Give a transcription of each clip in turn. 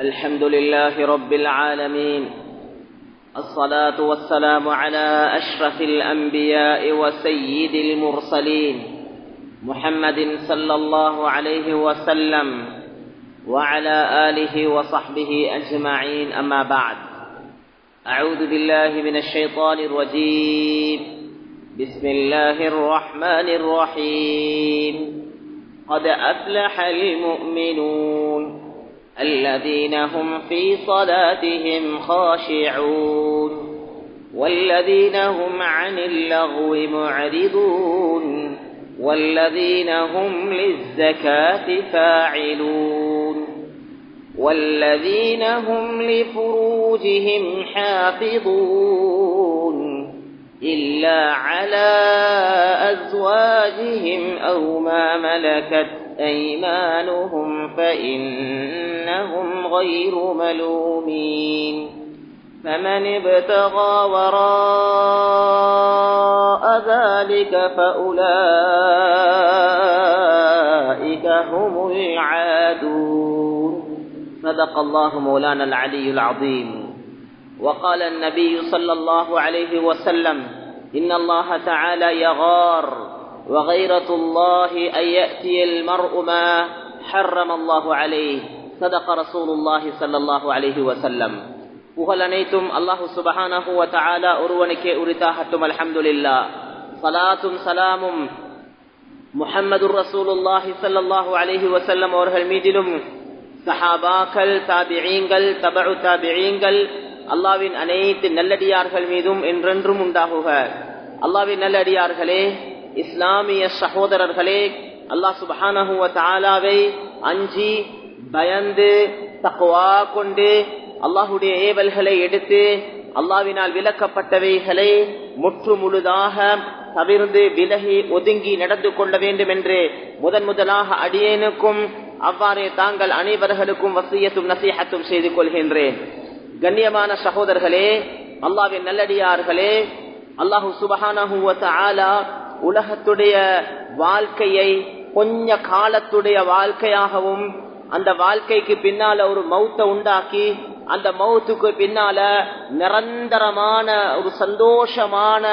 الحمد لله رب العالمين، الصلاة والسلام على أشرف الأنبياء وسيد المرسلين محمد صلى الله عليه وسلم وعلى آله وصحبه أجمعين، أما بعد. أعوذ بالله من الشيطان الرجيم. بسم الله الرحمن الرحيم. قد أفلح المؤمنون الذين هم في صلاتهم خاشعون والذين هم عن اللغو معرضون والذين هم للزكاة فاعلون والذين هم لفروجهم حافظون إلا على أزواجهم أو ما ملكت أيمانهم فإنهم غير ملومين. فمن ابتغى وراء ذلك فأولئك هم العادون. صدق الله مولانا العلي العظيم. وقال النبي صلى الله عليه وسلم: إن الله تعالى يغار وغيرة الله أن يأتي المرء ما حرم الله عليه. صدق رسول الله صلى الله عليه وسلم. புகழ் அனைத்தும் அல்லாஹு சுப்ஹானஹு வ தஆலா ஒருவனுக்கே உரித்தாகட்டும். அல்ஹம்துலில்லாஹ். ஸலாத்தும் ஸலாமும் முஹம்மதுர் ரசூலுல்லாஹி ஸல்லல்லாஹு அலைஹி வஸல்லம் அவர்கள் மீதிலும், சஹாபாக்கள், தாபிஈன்கள், தபஉ தாபிஈன்கள், அல்லாஹ்வின் அனைத்து நல்லடியார்கள் மீதும் என்றென்றும் உண்டாகுக. அல்லாஹ்வின் நல்லடியார்களே, இஸ்லாமிய சகோதரர்களே, அல்லாஹ் சுப்ஹானஹு வ தஆலாவை அஞ்சி பயந்து தக்வா கொண்டு அல்லாஹுடைய ஏவல்களை எடுத்து அல்லாஹ்வினால் விலக்கப்பட்டவைகளை முற்று முழுதாக தவிர்ந்து விலகி ஒதுங்கி நடந்து கொள்ள வேண்டும் என்று முதலாக அடியேனுக்கும் அவ்வாறே தாங்கள் அனைவர்களுக்கும் வசியத்தும் நசீஹத்தும் செய்து கொள்கின்றேன். கண்ணியமான சகோதரர்களே, அல்லாஹ்வின் நல்லடியார்களே, அல்லாஹு சுப்ஹானஹு வ தஆலா உலகத்துடைய வாழ்க்கையை கொஞ்ச காலத்துடைய வாழ்க்கையாகவும், அந்த வாழ்க்கைக்கு பின்னால ஒரு மௌத்தை உண்டாக்கி அந்த மௌத்துக்கு பின்னால நிரந்தரமான ஒரு சந்தோஷமான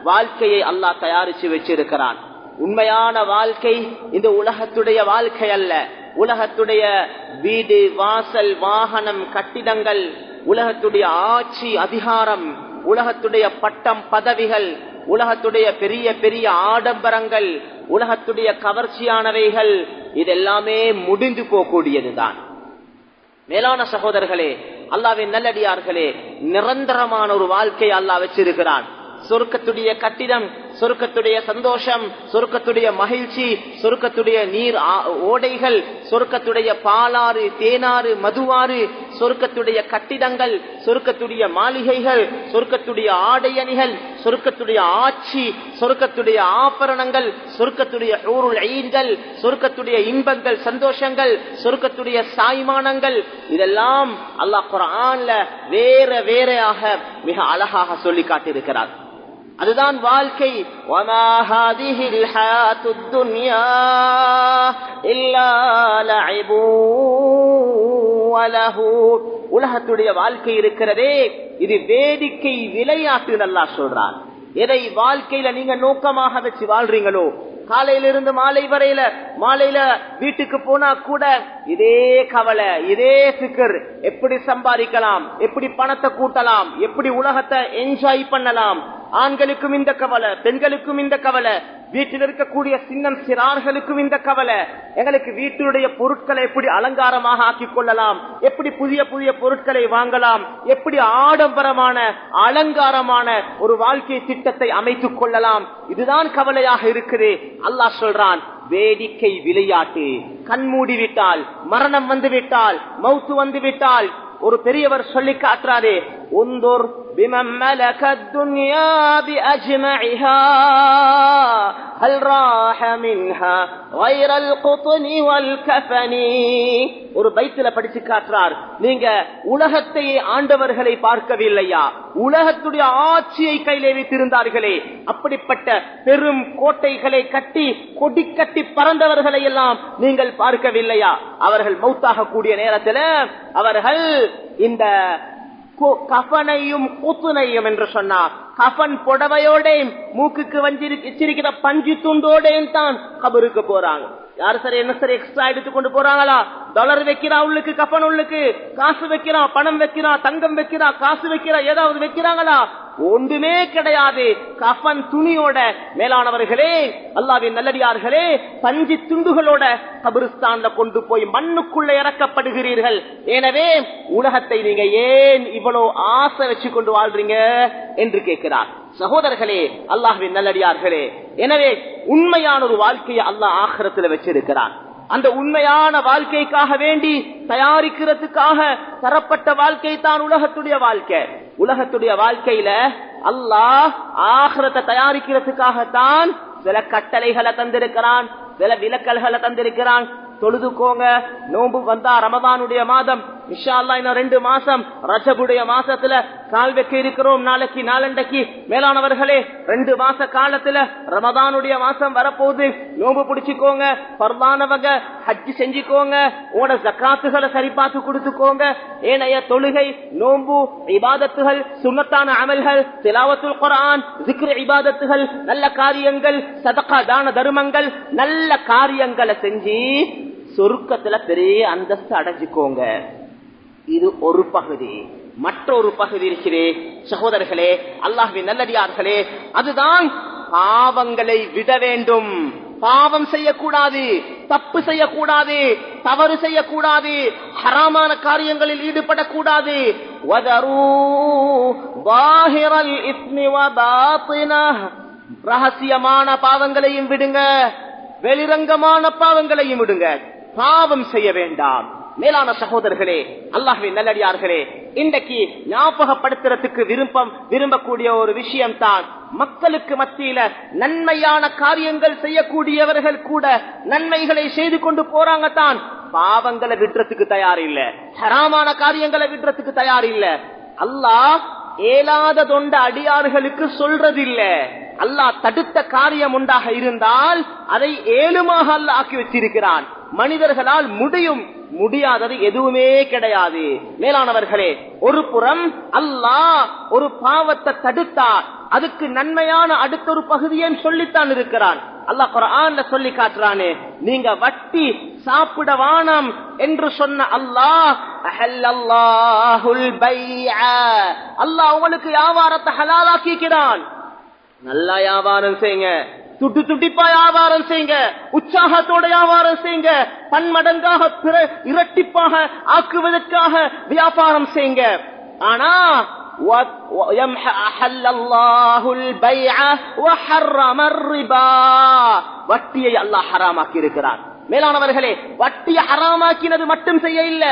வாழ்க்கையை அல்லாஹ் தயாரிச்சு வச்சிருக்கிறான். உண்மையான வாழ்க்கை இந்த உலகத்துடைய வாழ்க்கை அல்ல. உலகத்துடைய வீடு, வாசல், வாகனம், கட்டிடங்கள், உலகத்துடைய ஆட்சி அதிகாரம், உலகத்துடைய பட்டம் பதவிகள், உலகத்துடைய பெரிய பெரிய ஆடம்பரங்கள், உலகத்துடைய கவர்ச்சியானவைகள், இதெல்லாமே முடிந்து போகக்கூடியதுதான். மேலான சகோதரர்களே, அல்லாஹ்வின் நல்லடியார்களே, நிரந்தரமான ஒரு வாழ்க்கை அல்லாஹ் வச்சிருக்கிறான். சொர்க்கத்துடைய கட்டிடம், சொர்க்கத்துடைய சந்தோஷம், சொர்க்கத்துடைய மகிழ்ச்சி, சொர்க்கத்துடைய நீர் ஓடைகள், சொர்க்கத்துடைய பாலாறு, தேனாறு, மதுவாறு, சொர்க்கத்துடைய கட்டிடங்கள், சொர்க்கத்துடைய மாளிகைகள், சொர்க்கத்துடைய ஆடையணிகள், சொர்க்கத்துடைய ஆட்சி, சொர்க்கத்துடைய ஆபரணங்கள், சொர்க்கத்துடைய ஹூருல் ஈன்கள், சொர்க்கத்துடைய இன்பங்கள், சந்தோஷங்கள், சொர்க்கத்துடைய சாய்மானங்கள், இதெல்லாம் அல்லாஹ் குர்ஆன்ல வேற வேறையாக மிக அழகாக சொல்லி காட்டியிருக்கிறார். அதுதான் வாழ்க்கை. வமா ஹாதிஹில் ஹயாத்துத் துன்யா இல்லா லஅபு வலஹு. உலகத்துடைய வாழ்க்கை இருக்கிறதே, இது வேடிக்கை, விளையாட்டு. அல்லாஹ் சொல்றான். எதை வாழ்க்கையில நீங்க நோக்கமாக வச்சு வாழ்றீங்களோ, காலையிலிருந்து மாலை வரையில, மாலையில வீட்டுக்கு போனா கூட இதே கவலை, இதே ஃபிக்ர், எப்படி சம்பாதிக்கலாம், எப்படி பணத்தை கூட்டலாம், எப்படி உலகத்தை என்ஜாய் பண்ணலாம். ஆண்களுக்கும் இந்த கவலை, பெண்களுக்கும் இந்த கவலை, வீட்டில் இருக்கக்கூடிய சின்னம் சிறார்களுக்கும் இந்த கவலை. எங்களுக்கு வீட்டுடைய பொருட்களை எப்படி அலங்காரமாக ஆக்கிக் கொள்ளலாம், எப்படி புதிய புதிய பொருட்களை வாங்கலாம், எப்படி ஆடம்பரமான அலங்காரமான ஒரு வாழ்க்கை திட்டத்தை அமைத்துக் கொள்ளலாம். இதுதான் கவலையாக இருக்குது. அல்லாஹ் சொல்றான், வேடிக்கை, விளையாட்டு. கண்மூடி விட்டால், மரணம் வந்து விட்டால், மௌத்து வந்து விட்டால், ஒரு பெரியவர் சொல்லி காட்டுறாரே, انظر بمن ملك الدنيا بأجمعها هل راح منها غير القطن والكفن. ஒரு பைத்துல படிச்சு காட்டுறார், நீங்க உலகத்தை ஆண்டவர்களை பார்க்கவில்லையா? உலகத்துடைய ஆட்சியை கையிலே வைத்திருந்தார்களே, அப்படிப்பட்ட பெரும் கோட்டைகளை கட்டி கொடி கட்டி பறந்தவர்களை எல்லாம் நீங்கள் பார்க்கவில்லையா? அவர்கள் மௌத்தாக கூடிய நேரத்தில் அவர்கள் இந்த கஃபனையும் குத்துனையும் என்று சொன்னார். கஃபன் புடவையோட மூக்குக்கு வச்சிருக்கிற பஞ்சு துண்டோடையும் தான் கபருக்கு போறாங்க. யாரு சரி என்ன சரி எக்ஸ்ட்ரா எடுத்து கொண்டு போறாங்களா? டாலர் வைக்கிறா உள்ளுக்கு, கஃபன் உள்ளுக்கு, காசு வைக்கிறா, பணம் வைக்கிறா, தங்கம் வைக்கிறா, காசு வைக்கிறா, ஏதாவது வைக்கிறாங்களா? ஒன்றுமே கிடையாது. கஃபன் துணியோட மேலானவர்களே, அல்லாஹ்வின் நல்லடியார்களே, பஞ்சு துண்டுகளோட கபிரிஸ்தான்ல கொண்டு போய் மண்ணுக்குள்ள இறக்கப்படுகிறீர்கள். எனவே உலகத்தை நீங்க ஏன் இவ்வளவு ஆசை வச்சு கொண்டு வாழ்றீங்க என்று கேட்கிறார். சகோதரர்களே, அல்லாஹ்வின் நல்லடியார்களே, எனவே உண்மையான ஒரு வாழ்க்கையை அல்லாஹ் ஆখিরাத்துல வச்சிருக்கிறான். அந்த உண்மையான வாழ்க்கைக்காக வேண்டி தயாரிக்கிறதுக்காக தரப்பட்ட வாழ்க்கை தான் உலகத்துடைய வாழ்க்கை. உலகத்துடைய வாழ்க்கையில அல்லாஹ் ஆখিরাத்தை தயாரிக்கிறதுக்காகத்தான் சில கட்டளைகளை தந்திருக்கிறான், சில விலக்கல்களை தந்திருக்கிறான். தொழுதுக்கோங்க, நோன்பு வந்தா ரமதானுடைய மாதம், இன்ஷா அல்லாஹ் இன்னும் 2 மாசம் ரஜபுடைய மாசத்துல கால் வைக்க இருக்கிறோம். நாளைக்கு நாளண்டைக்கு மேலானவர்களே 2 மாச காலத்துல ரமதானுடைய மாசம் வரப்போகுது. நோன்பு பிடிச்சுக்கோங்க, பர்வானவங்க ஹஜ் செஞ்சுக்கோங்க, உங்களோட ஜக்காத்துகளை சரி பார்த்து கொடுத்துக்கோங்க. ஏனைய தொழுகை, நோன்பு, இபாதத்துகள், சுன்னத்தான அமல்கள், திலாவத்துல் குர்ஆன், zikr இபாதத்துகள், நல்ல காரியங்கள், சதகா தான தர்மங்கள், நல்ல காரியங்களை செஞ்சு சொர்க்கத்துல பெரிய அந்தஸ்து அடைஞ்சுக்கோங்க. இது ஒரு பகுதி. மற்றொரு பகுதி இருக்கிறே சகோதரர்களே, அல்லாஹ்வின் நல்லடியார்களே, அதுதான் பாவங்களை விட வேண்டும். பாவம் செய்யக்கூடாது, தப்பு செய்யக்கூடாது, தவறு செய்யக்கூடாது, ஹராமான காரியங்களில் ஈடுபடக்கூடாது. ரகசியமான பாவங்களையும் விடுங்க, வெளிரங்கமான பாவங்களையும் விடுங்க. பாவம் செய்ய வேண்டாம். மேலான சகோதரர்களே, அல்லாஹ்வின் நல்லடியார்களே, இன்றைக்கு ஞாபகப்படுத்துறதுக்கு விரும்பக்கூடிய ஒரு விஷயம் தான், மக்களுக்கு மத்தியில நன்மையான காரியங்கள் செய்யக்கூடியவர்கள் கூட நன்மைகளை செய்து கொண்டு போறாங்க தான், பாவங்களை விடுறதுக்கு தயார் இல்ல, ஹராமான காரியங்களை விடுறதுக்கு தயார் இல்ல. அல்லாஹ் ஏலாத தொண்ட அடியார்களுக்கு சொல்றதில்ல. அல்லாஹ் தடுத்த காரியம் உண்டாக இருந்தால் அதை ஏழுமாக அல்லாஹ் ஆக்கி வச்சிருக்கிறான். மனிதர்களால் முடியாதது எதுவுமே கிடையாது. மேலானவர்களே, ஒரு புறம் அல்லாஹ் ஒரு பாவத்தை தடுத்தார், அதுக்கு நன்மையான அடுத்த ஒரு பகுதியை சொல்லித்தான் இருக்கிறான். அல்லாஹ் குர்ஆன்ல சொல்லி காட்டுறானே, நீங்க வட்டி சாப்பிட வானம் என்று சொன்ன அல்லாஹ் அஹல்லல்லாஹுல் பைஅ, அல்லாஹ் உங்களுக்கு வியாபாரத்தை ஹலாலாக்கிக்கிறான். நல்லா வியாபாரம் செய்யுங்க, துட்டு துட்டிப்பா வியாபாரம் செய்யுங்க, உற்சாகத்தோட வியாபாரம் செய்யுங்க, பன்மடங்காக இரட்டிப்பாக ஆக்குவதற்காக வியாபாரம் செய்யுங்க. ஆனா வட்டியை அல்லாஹ் ஹராமாக்கி இருக்கிறார். மேலானவர்களே, வட்டியை ஹராமாக்கினது மட்டும் செய்ய இல்ல,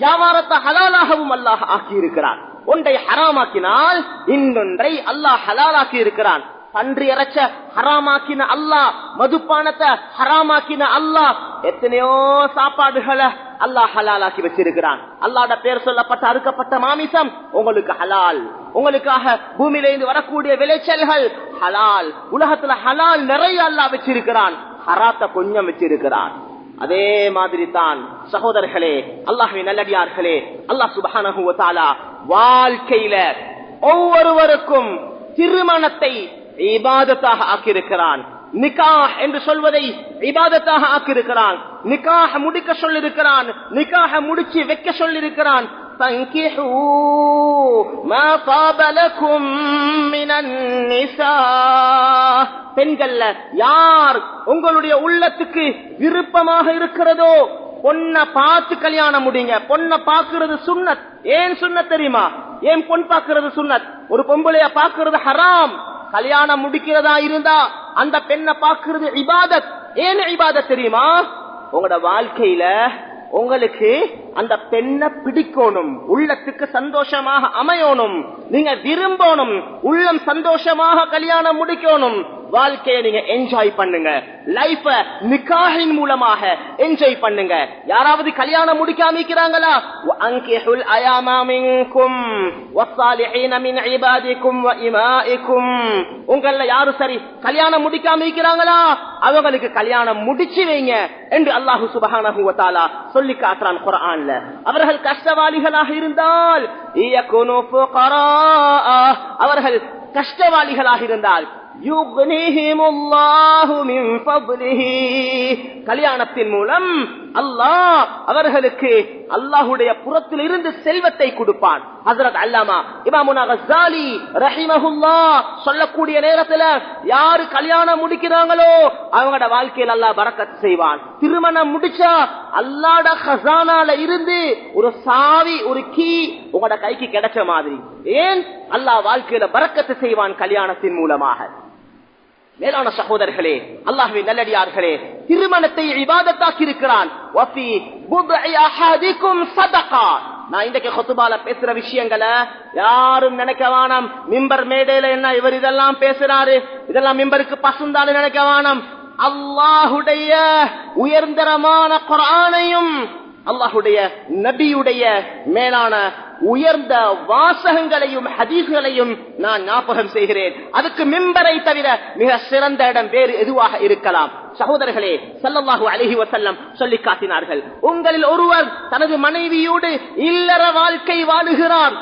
வியாபாரத்தை ஹலாலாகவும் அல்லாஹ் ஆக்கி இருக்கிறான். ஒன்றை ஹராமாக்கினால் இன்னொன்றை அல்லாஹ் ஹலாலாக்கி இருக்கிறான். பன்றி இறைச்ச ஹராமாக்கின அல்லாஹ், மதுப்பானத்தை ஹராமாக்கின அல்லாஹ், எத்தனையோ சாப்பாடுகளை அல்லாஹ் ஹலாலாக்கி வச்சிருக்கிறான். அல்லாஹ்ட பேர் சொல்லப்பட்ட அறுக்கப்பட்ட மாமிசம் உங்களுக்கு ஹலால். உங்களுக்காக பூமியிலிருந்து வரக்கூடிய விளைச்சல்கள் ஹலால். உலகத்துல ஹலால் நிறைய அல்லாஹ் வச்சிருக்கிறான், ஹராத்தை கொஞ்சம் வச்சிருக்கிறான். அதே மாதிரி தான் சகோதரர்களே, அல்லாஹ்வின் நல்லடியார்களே, அல்லாஹ் சுப்ஹானஹு வ தஆலா வாழ்க்கையில ஒவ்வொருவருக்கும் திருமணத்தை இபாதத்தாக ஆக்கியிருக்கிறான். நிக்காஹ் என்று சொல்வதை இபாதத்தாக ஆக்கியிருக்கிறான். நிக்காஹ் முடிக்க சொல்லிருக்கிறான், நிக்காஹ் முடிச்சு வைக்க சொல்லிருக்கிறான். பெண்கள்ல யார் உங்களுடைய உள்ளத்துக்கு விருப்பமாக இருக்கிறதோ பொண்ண பார்த்து கல்யாணம் முடிங்க. பொண்ண பாக்குறது சுன்னத். ஏன் சுன்னத் தெரியுமா? ஏன் பொன் பாக்குறது சுன்னத்? ஒரு பொம்பளைய பாக்குறது ஹராம். கல்யாணம் முடிக்கிறதா இருந்தா அந்த பெண்ணை பாக்குறது இபாதத். ஏன் இபாதத் தெரியுமா? உங்களோட வாழ்க்கையில உங்களுக்கு அந்த பெண்ணை பிடிக்கணும், உள்ளத்துக்கு சந்தோஷமாக அமையணும், நீங்க விரும்பணும், உள்ளம் சந்தோஷமாக கல்யாணம் முடிக்கணும், வாழ்க்கையை நீங்க என்ஜாய் பண்ணுங்க, லைஃப நிக்காஹின் மூலமாக என்ஜாய் பண்ணுங்க. யாராவது கல்யாணம் முடிக்காம இருக்கிறாங்களா? அன்கிஹுல் அயாமா மின்கும் வஸ்ஸாலிஹீன மின் இபாதிக்கும் வ இமாஇக்கும். உங்கள யாரு சரி கல்யாணம் முடிக்காம இருக்கிறாங்களா? அவங்களுக்கு கல்யாணம் முடிச்சு வைங்க என்று அல்லாஹ் சுப்ஹானஹு வ தஆலா சொல்லி காட்டுறான் குர்ஆன்ல. அவர்கள் கஷ்டவாளிகளாக இருந்தால் யகுனு ஃபுகரா, அவர்கள் கஷ்டவாளிகளாக இருந்தால் கல்யாணத்தின் மூலம் அல்லாஹ் அவர்களுக்கு அல்லாஹுடைய புறத்தில் இருந்து செல்வத்தை கொடுப்பான். ஹஜ்ரத் அல்லாமா இமாமுனா கஸ்ஸாலி ரஹிமஹுல்லாஹ் சொல்லக்கூடிய நேரத்தில் யாரு கல்யாணம் முடிக்கிறாங்களோ அவங்களோட வாழ்க்கையில் அல்லாஹ் பரக்கத் செய்வான். திருமணம் முடிச்சா அல்லாஹ்ட ஹஸானால இருந்து ஒரு சாவி, ஒரு கீ உங்களோட கைக்கு கிடைச்ச மாதிரி. ஏன்? அல்லாஹ் வாழ்க்கையில பரக்கத்து செய்வான் கல்யாணத்தின் மூலமாக. மேலான சகோதரர்களே, அல்லாஹ்வின் நல்லடியார்களே, திருமணத்தை இபாதத்தாக்கி இருக்கிறான். வஃபி புத்இ அஹதிக்கும் ஸதகா. நான் இன்றைக்கு குத்பால பேசுற விஷயங்களை யாரும் நினைக்க வேணாம் மிம்பர் மேடையில என்ன இவர் இதெல்லாம் பேசுறாரு, இதெல்லாம் மிம்பருக்கு பசுந்தான்னு நினைக்க வேணாம். அல்லாஹுடைய உயர்ந்தரமான குர்ஆனையும் அல்லாஹுடைய நபியுடைய மேலான உயர்ந்த வாசகங்களையும் ஹதீஸ்களையும் நான் ஞாபகம் செய்கிறேன். அதுக்கு மிம்பரை தவிர மிக சிறந்த இடம் வேறு எதுவாக இருக்கலாம்? சகோதரர்களே, ஸல்லல்லாஹு அலைஹி வஸல்லம் சொல்லி காட்டினார்கள், உங்களில் ஒருவர் தனது மனைவியோடு இல்லற வாழ்க்கை வாழுகிறார்,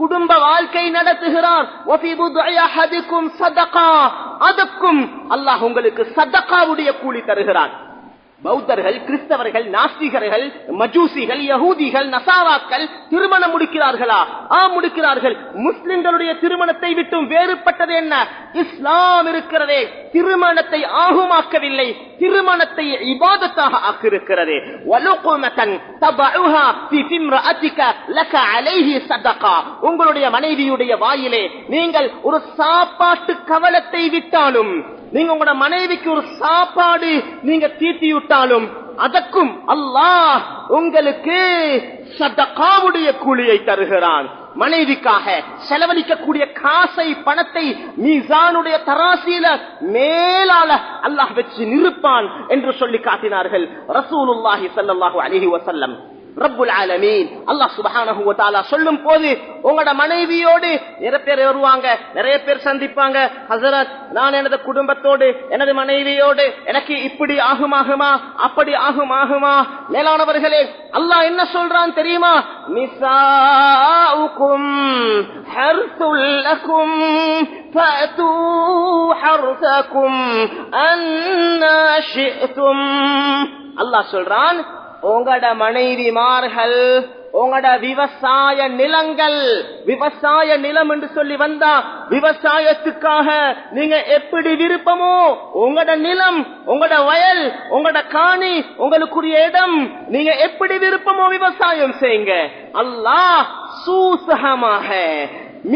குடும்ப வாழ்க்கை நடத்துகிறார். வஃபி புத்இ அஹதிக்கும் ஸதகா, அதுக்கும் அல்லாஹ் உங்களுக்கு சதகாவுடைய கூலி தருகிறான். பௌத்தர்கள், கிறிஸ்தவர்கள், நாஸ்திகர்கள், மஜூசிகள், யஹூதிகள், நசாராக்கள் திருமணம் முடிக்கிறார்களா? முடிக்கிறார்கள். முஸ்லிம்களுடைய திருமணத்தை விட்டும் வேறுபட்டது என்ன? இஸ்லாம் இருக்கிறதே திருமணத்தை ஆகுமாக்கவில்லை, திருமணத்தை இபாதத்தாக ஆக்கியிருக்கிறது. வலுகுமதன் தபஉஹா ஃபீ இம்ரஅதிக லக அலைஹி ஸதகா. உங்களுடைய மனைவியுடைய வாயிலே நீங்கள் ஒரு சாப்பாட்டு கவலத்தை விட்டாலும், நீங்க உங்களோட மனைவிக்கு ஒரு சாப்பாடு நீங்க தீட்டி விட்டாலும் அதற்கும் அல்லாஹ் உங்களுக்கு சதகாவுடைய கூலியை தருகிறான். மனைவிக்காக செலவழிக்கக்கூடிய காசை, பணத்தை மீசானுடைய தராசில மேலால அல்லாஹ் வச்சு நிறுப்பான் என்று சொல்லி காட்டினார்கள் ரசூலுல்லாஹி ஸல்லல்லாஹு அலைஹி வஸல்லம். ரப்புல் ஆலமீன் அல்லாஹ் சுப்ஹானஹு வ தஆலா சொல்லும் போது, உங்களோட மனைவியோடு நிறைய பேர் வருவாங்க, நிறைய பேர் சந்திப்பாங்க. ஹஸரத், நான் எனது குடும்பத்தோடு எனது மனைவியோடு எனக்கு இப்படி ஆகுமா அப்படி ஆகுமா. மேலானவர்களே, அல்லாஹ் என்ன சொல்றான் தெரியுமா? நிசாஉக்கும் ஹர்சுல் லக்கும் ஃபஅது ஹர்சக்கும் அன்னா ஷிஅதும். அல்லாஹ் சொல்றான், உங்களோட மனைவிமார்கள் உங்களோட விவசாய நிலங்கள், விவசாய நிலம் என்று சொல்லி வந்தா விவசாயத்துக்காக நீங்க எப்படி விருப்பமோ உங்களோட நிலம், உங்களோட வயல், உங்களோட காணி, உங்களுக்குரிய இடம், நீங்க எப்படி விருப்பமோ விவசாயம் செய்யுங்க. அல்லாஹ் சூசகமாக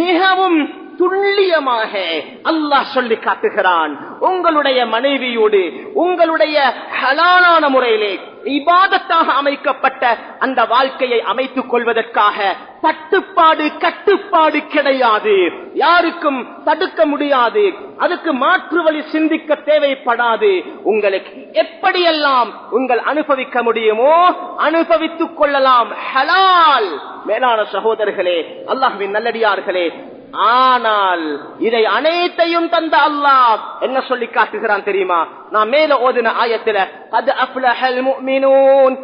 மிகவும் துல்லியமாக அல்லாஹ் சொல்லி காட்டுகிறான். உங்களுடைய மனைவியோடு உங்களுடைய ஹலாலான முறையிலே இபாதத்தாக அமைக்கப்பட்ட அந்த வாழ்க்கையை அமைத்துக் கொள்வதற்காக தட்டுப்பாடு, கட்டுப்பாடு கிடையாது. யாருக்கும் தடுக்க முடியாது. அதுக்கு மாற்று வழி சிந்திக்க தேவைப்படாது. உங்களுக்கு எப்படியெல்லாம் உங்கள் அனுபவிக்க முடியுமோ அனுபவித்துக் கொள்ளலாம். ஹலால். மேலான சகோதரர்களே, அல்லாஹ்வின் நல்லடியார்களே, ஆனால் இதை அனைத்தையும் தந்த அல்லாஹ் என்ன சொல்லி காட்டுகிறான் தெரியுமா? நான் மேல ஓதின ஆயத்தில கத் அஃப்லஹல் முஃமினூன்,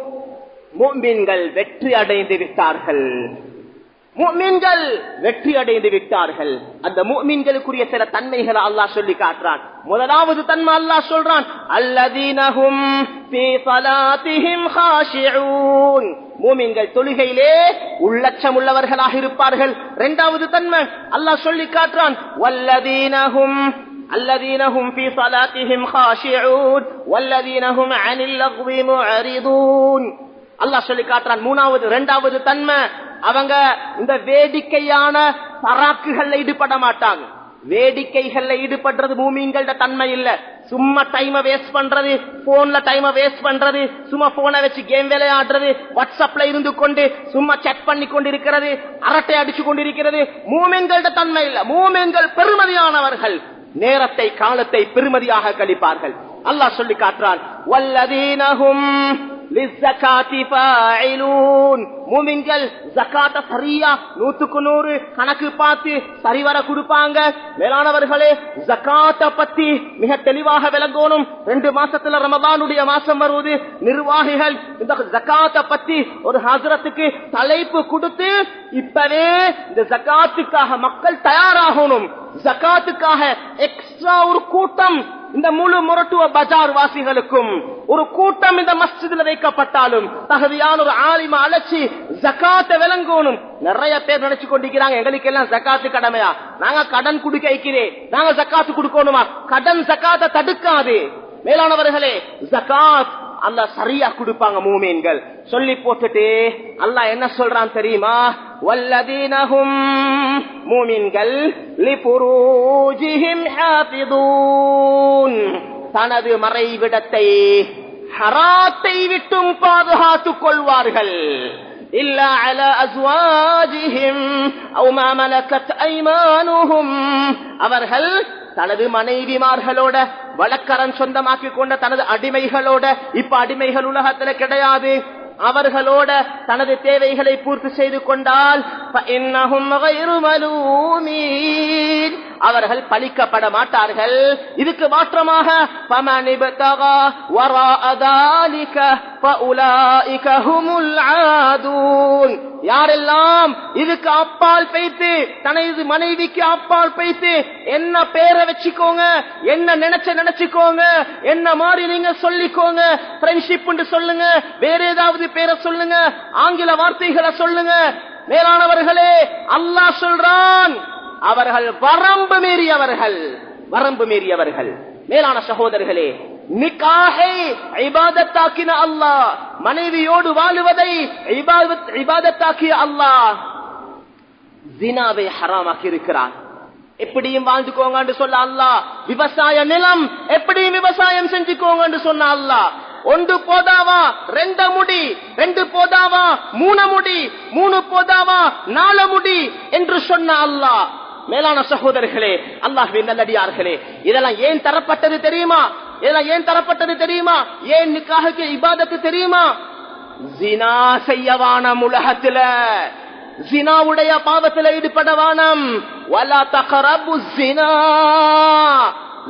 முஃமின்கள் வெற்றி அடைந்து விட்டார்கள், முஃமின்கள் வெற்றி அடைந்து விட்டார்கள். அந்த முஃமின்களுக்குரிய சில தன்மைகளை அல்லாஹ் சொல்லி காட்டுறான். முதலாவது தன்மை அல்லாஹ் சொல்றான், அல்லதீனஹும் ஃபீ ஸலாத்திஹிம் காஷிஊன். முஃமின்கள் தொழுகையிலே உள்ளச்சம் உள்ளவர்களாக இருப்பார்கள். இரண்டாவது தன்மை அல்லாஹ் சொல்லி காட்டுறான், அல்லதீனஹும் ஃபீ ஸலாத்திஹிம் காஷிஊன் வல்லதீனஹும் அனில் லக்வி முஅரிதூன். அல்லாஹ் சொல்லி காட்டுறான் இரண்டாவது தன்மை, அவங்க இந்த வேடிக்கையான பராக்குகள்ல ஈடுபட மாட்டாங்க. வேடிக்கைகள்ல ஈடுபடுறது மூமின்களோட தன்மை இல்ல. சும்மா டைம் வேஸ்ட் பண்றது, போன்ல டைம் வேஸ்ட் பண்றது, சும்மா போனை வச்சு கேம் விளையாடுறது, வாட்ஸ்அப்ல இருந்து கொண்டு சும்மா செக் பண்ணி கொண்டிருக்கிறது, அரட்டை அடிச்சு கொண்டிருக்கிறது மூமின்களோட தன்மை இல்ல. மூமின்கள் பெருமதியானவர்கள், நேரத்தை காலத்தை பெருமதியாக கழிப்பார்கள். அல்லாஹ் சொல்லி காட்டுறான், வல்லதீனஹும் லிஸ்ஸகாத்தி ஃபாயிலூன். மூமின்கள் ஜகாத்த சரியா 100% கணக்கு பார்த்து சரிவர கொடுப்பாங்க. மேலானவர்களே, ஜகாத்த பத்தி மிக தெளிவாக விளங்கணும். 2 மாசத்துல ரமதானுடைய மாசம் வருவது, நிர்வாகிகள் இந்த ஜகாத்த பத்தி ஒரு ஹஜ்ரத்துக்கு தலைப்பு கொடுத்து இப்பவே இந்த ஜகாத்துக்காக மக்கள் தயாராகணும். ஜகாத்துக்காக எக்ஸ்ட்ரா ஒரு கூட்டம், இந்த முழு முரட்டுவ பஜார் வாசிகளுக்கும் ஒரு கூட்டம் இந்த மஸ்ஜிதில் வைக்கப்பட்டாலும் தகுதியான ஒரு ஆலிமா அழைச்சி ஜகாத்தை விளங்கணும். நிறைய பேர் நினைச்சு கொண்டிருக்கிறாங்க எங்களுக்கு எல்லாம் ஜகாத்து கடமையா, நாங்க கடன் குடுக்க வைக்கிறேன், நாங்க ஜகாத்து கொடுக்கணுமா? கடன் ஜகாத்தை தடுக்காது. மேலானவர்களே, ஜகாத் அல்லாஹ் சரியா கொடுப்பாங்க மூமின்கள். சொல்லி போட்டுட்டு அல்லாஹ் என்ன சொல்றான் தெரியுமா? வல்லதீனஹும் மூமின்கள் லிஃபுரூஜிஹிம் ஹாஃபிதூன், தனது மறைவிடத்தை ஹராத்தை விட்டும் பாதுகாத்துக் கொள்வார்கள். இல்லா அலா அஸ்வாஜிஹிம் அவ் மா மலக்கத் ஐமானுஹும், அவர்கள் தனது மனைவிமார்களோட வழக்கரன் சொந்தமாக்கி கொண்ட தனது அடிமைகளோட, இப்ப அடிமைகள் உலகத்துல கிடையாது, அவர்களோட தனது தேவைகளை பூர்த்தி செய்து கொண்டால் அவர்கள் பழிக்கப்பட மாட்டார்கள். இதுக்கு மாற்றமாக யாரெல்லாம் இதுக்கு அப்பால் பைத்து தனது மனைவிக்கு அப்பால் பைத்து என்ன பேரை வச்சுக்கோங்க, என்ன நினைச்சுக்கோங்க, என்ன மாதிரி நீங்க சொல்லிக்கோங்க, ஃப்ரெண்ட்ஷிப் சொல்லுங்க, வேற ஏதாவது பேரை சொல்லுங்க, ஆங்கில வார்த்தைகளை சொல்லுங்க. மேலானவர்களே, அல்லாஹ் சொல்றான் அவர்கள் வரம்பு மீறியவர்கள், வரம்பு மீறியவர்கள். மேலான சகோதரர்களே, நிக்காஹை இபாதத்தாக்கின அல்லாஹ், மனைவியோடு வாழுவதை இபாதத்தாக்கிய அல்லாஹ் ஜினாவை ஹராமாக்கி இருக்கிறான். எப்படியும் வாழ்ந்துக்கோங்க சொல்ல அல்லாஹ். விவசாய நிலம் எப்படியும் விவசாயம் செஞ்சுக்கோங்க சொன்ன அல்லாஹ். 1 போதாவா 2 முடி, 2 போதாவா 3 முடி, 3 போதாவா 4 முடி என்று சொன்ன அல்லாஹ். மேலான சகோதரர்களே, அல்லாஹ்வின் நல்லடியார்களே, இதெல்லாம் ஏன் தரப்பட்டது தெரியுமா? இதெல்லாம் ஏன் தரப்பட்டது தெரியுமா? ஏன் நிக்காஹுக்கு இபாதத்து தெரியுமா? ஜினா செய்யவானம், உலகத்துல ஜினாவுடைய பாவத்தில் ஈடுபடவானம். வலா தக்ரபு ஜினா,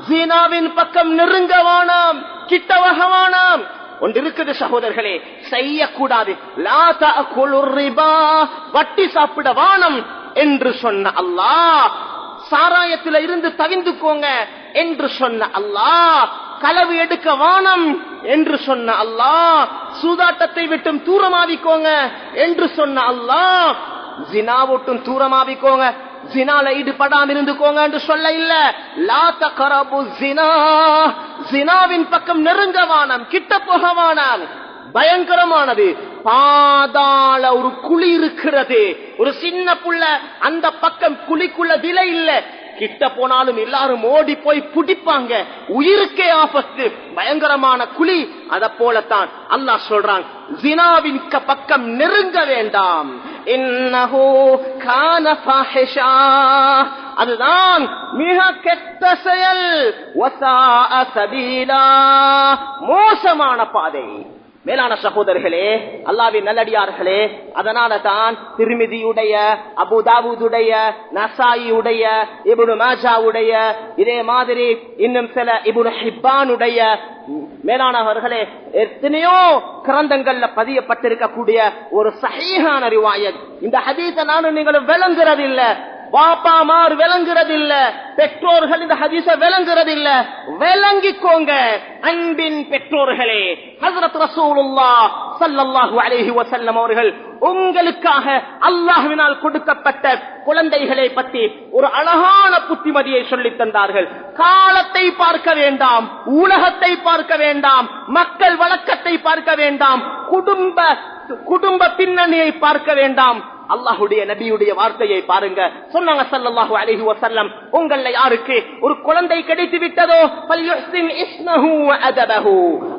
ஜினாவின் பக்கம் நெருங்கவானம், கிட்டவகவானம். ஒன்று இருக்குது சகோதரர்களே, செய்யக்கூடாது. லா தஅகுலுர் ரிபா, வட்டி சாப்பிட வானம் என்று சொன்ன அல்லாஹ். சாராயத்தில இருந்து தவிந்துக்கோங்க என்று சொன்ன அல்லாஹ். களவு எடுக்க வானம் என்று சொன்ன அல்லாஹ். சூதாட்டத்தை விட்டும் தூரமாவிக்கோங்க என்று சொன்ன அல்லாஹ். ஜினாவோட்டும் தூரமாவிக்கோங்க, ஜினால ஈடுபடாம இருந்துக்கோங்க என்று சொல்ல இல்ல. லா தக்ரபு ஜினா, ஜினாவின் பக்கம் நெருங்கவானம், கிட்ட போகவானம். பயங்கரமானது. பாதாள ஒரு குழி இருக்கிறது, ஒரு சின்ன புள்ள அந்த பக்கம் குழிக்குள்ள விலை இல்ல, கிட்ட போனாலும் எல்லாரும் ஓடி போய் புடிப்பாங்க, உயிருக்கே ஆபத்து, பயங்கரமான குழி. அத போலத்தான் அல்லாஹ் சொல்றான், ஜினாவின் பக்கம் நெருங்க வேண்டாம். இன்னஹு கான ஃபாஹிஷா, அதுதான் மிக கெட்ட செயல். வஸாஅ சபீலா, மோசமான பாதை. மேலான சகோதரர்களே, அல்லாஹ்வின் நல்லடியார்களே, அதனால தான் திர்மிதியுடைய, அபூதாவூதுடைய, நசாயியுடைய, இப்னு மாஜாவுடைய, இதே மாதிரி இன்னும் சில இப்னு ஹிப்பானுடைய, மேலானவர்களே, எத்தனையோ கிரந்தங்கள்ல பதியப்பட்டிருக்கக்கூடிய ஒரு சஹீஹான ரிவாயத். இந்த ஹதீஸை நானும் நீங்களும் விளங்குறது இல்ல, வாப்பாமார் விளங்குறது இல்ல, பெற்றோர்கள் இந்த ஹதீஸ விளங்குறது இல்ல. விளங்கிக்கோங்க அன்பின் பெற்றோர்களே. ஹஜ்ரத் ரசூலுல்லாஹ் ஸல்லல்லாஹு அலைஹி வஸல்லம் அவர்கள் உங்களுக்காக அல்லாஹ்வினால் கொடுக்கப்பட்ட குழந்தைகளை பற்றி ஒரு அழகான புத்திமதியை சொல்லித் தந்தார்கள். காலத்தை பார்க்க வேண்டாம், உலகத்தை பார்க்க வேண்டாம், மக்கள் வழக்கத்தை பார்க்க வேண்டாம், குடும்ப பின்னணியை பார்க்க வேண்டாம். அல்லாஹ்வுடைய நபியுடைய வார்த்தையை பாருங்க. சொன்னாங்க ஸல்லல்லாஹு அலைஹி வஸல்லம், உங்கள யாருக்கு ஒரு குழந்தை கிடைத்து விட்டதோ ஃபல்யுஹ்சின் இஸ்மஹு வ அதபஹு,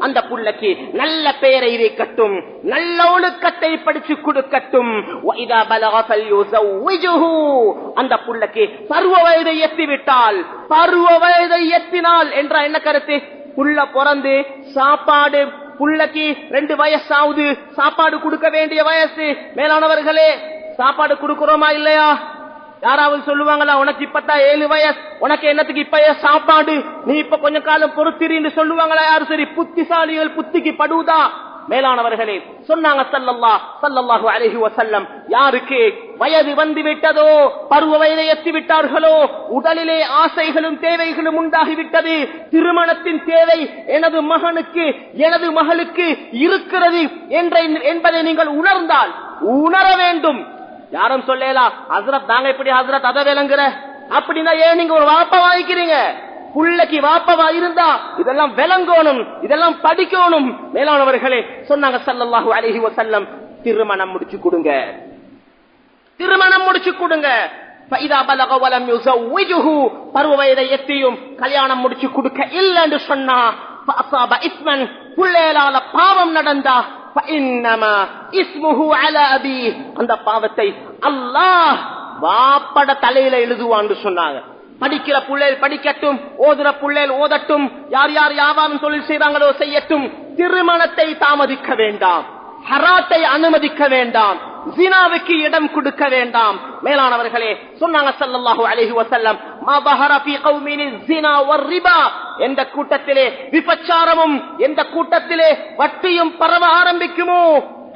அந்த புள்ளைக்கு நல்ல பெயரை வைக்கட்டும், நல்ல ஒழுக்கத்தை படிச்சு கொடுக்கட்டும். வ இதா பலக ஃபல்யுஸவ்விஜுஹு, அந்த புள்ளைக்கு பருவ வயதை எட்டிவிட்டால், பருவ வயதை எட்டினால் என்ற என்ன கருத்து? புள்ள பிறந்து சாப்பாடு, புள்ளக்கு 2 வயசாவது, சாப்பாடு கொடுக்க வேண்டிய வயசு. மேலானவர்களே, சாப்பாடு கொடுக்கிறோமா இல்லையா? யாராவது சொல்லுவாங்களா, உனக்கு இப்பதான் 7 வயசு, உனக்கு என்னத்துக்கு இப்ப சாப்பாடு, நீ இப்ப கொஞ்ச காலம் பொறுத்திரின்னு சொல்லுவாங்களா? யாரு சரி புத்திசாலிகள் புத்திக்கு படுவதா? மேலானவர்களே, சொன்னாங்க ஸல்லல்லாஹு அலைஹி வஸல்லம், யாருக்கு வயது வந்து விட்டதோ, பருவ வயதை எத்தி விட்டார்களோ, உடலிலே ஆசைகளும் தேவைகளும் உண்டாகிவிட்டது, திருமணத்தின் தேவை எனது மகனுக்கு எனது மகளுக்கு இருக்கிறது என்பதை நீங்கள் உணர்ந்தால், உணர வேண்டும். யாரும் சொல்லலாம், ஹஸ்ரத் நாங்க இப்படி ஹஸ்ரத் அதை விளங்குற அப்படின்னா ஏன் நீங்க ஒரு வாப்பா வாங்கிக்கிறீங்க? புள்ளைக்கு வாப்பவா இருந்தா இதெல்லாம் விளங்கணும், இதெல்லாம் படிக்கணும். மேலானவர்களே, சொன்னாங்க ஸல்லல்லாஹு அலைஹி வஸல்லம், திருமணம் முடிச்சு கொடுங்க, திருமணம் முடிச்சு கொடுங்க. ஃபைதா பலக வலம் யுஸவ்விஜுஹு, பருவ வயதை எட்டியும் கல்யாணம் முடிச்சு கொடுக்க இல்லன்னு சொன்னா, ஃபஅஸாப இஸ்மன், புள்ளையால பாவம் நடந்தா, ஃபஇன்னமா இஸ்முஹு அலா அபீ, அந்த பாவத்தை அல்லாஹ் வாப்பட தலையில எழுதுவான்னு சொன்னாங்க. படிக்கிற புள்ளைகள் படிக்கட்டும், ஓதுற புள்ளைகள் ஓதட்டும், யார் யார் வியாபாரம் தொழில் செய்றாங்களோ செய்யட்டும். திருமணத்தை தாமதிக்க வேண்டாம், ஹராத்தை அனுமதிக்க வேண்டாம், ஜினாவுக்கு இடம் கொடுக்க வேண்டாம். மேலானவர்களே, சொன்னாங்க ஸல்லல்லாஹு அலைஹி வஸல்லம், மா பஹர ஃபீ கௌமின் ஸினா வர்ரிபா, எந்த கூட்டத்திலே விபச்சாரமும் எந்த கூட்டத்திலே வட்டியும் பரவ ஆரம்பிக்குமோ,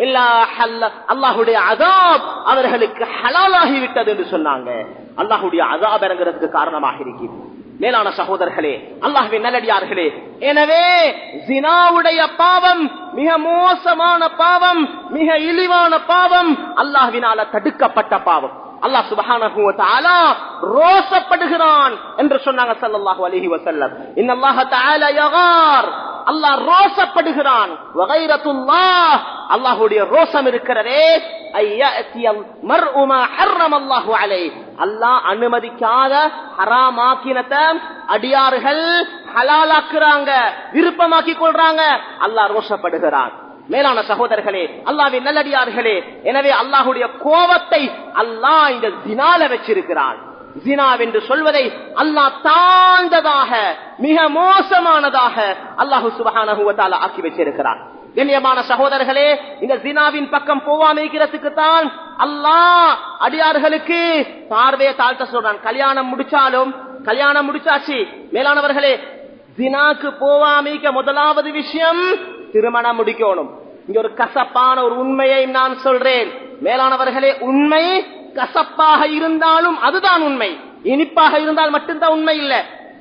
இல்லா ஹல்ல, அல்லாஹ்வுடைய அஸாப் அவர்களுக்கு ஹலாலாகி விட்டது என்று சொன்னாங்க. அல்லாஹ்வுடைய அஸாப் இறங்குறதுக்கு காரணமாக இருக்கிறது. மேலான சகோதரர்களே, அல்லாஹ்வின் நல்லடியார்களே, எனவே ஜினாவுடைய பாவம் மிக மோசமான பாவம், மிக இழிவான பாவம், அல்லாஹ்வினால தடுக்கப்பட்ட பாவம். அல்லாஹ் சுப்ஹானஹு வ தஆலா ரோசப்படுகிறான் என்று சொன்னாங்க ஸல்லல்லாஹு அலைஹி வஸல்லம். இன்னல்லாஹ தஆலா யகார், அல்லாஹ் ரோசப்படுகிறான். வகைரத்துல்லாஹ், அல்லாஹ்வுடைய ரோசம் இருக்கிறதே, ஐயஅதியல் மர்உ மா ஹர்ரமல்லாஹு அலைஹி, அல்லாஹ் அனுமதிக்காத ஹராமாக்கினத அடியார்கள் ஹலாலாக்குறாங்க, விருப்பமாக்கி கொள்றாங்க, அல்லாஹ் ரோசப்படுகிறான். மேலான சகோதரர்களே, அல்லாஹ்வின் நல்லடியார்களே, எனவே அல்லாஹ்வுடைய கோபத்தை அல்லாஹ் இந்த ஜினால வச்சிருக்கிறான். ஜினா என்று சொல்வதை அல்லாஹ் தாழ்ந்ததாக, மிக மோசமானதாக அல்லாஹ் சுப்ஹானஹு வ தஆலா ஆக்கி வச்சிருக்கிறான். கண்ணியமான சகோதரர்களே, இந்த ஜினாவின் பக்கம் போவாம இருக்கிறதுக்கு தான் அல்லாஹ் அடியார்களுக்கு பார்வையை தாழ்த்த சொல்றான். கல்யாணம் முடிச்சாலும், கல்யாணம் முடிச்சாச்சு, மேலானவர்களே, ஜினாக்கு போவாமிக்க முதலாவது விஷயம் திருமணம் முடிக்கணும். இங்க ஒரு கசப்பான ஒரு உண்மையை நான் சொல்றேன். மேலானவர்களே, உண்மை கசப்பாக இருந்தாலும் அதுதான் உண்மை. இனிப்பாக இருந்தால் மட்டும்தான் உண்மை இல்ல,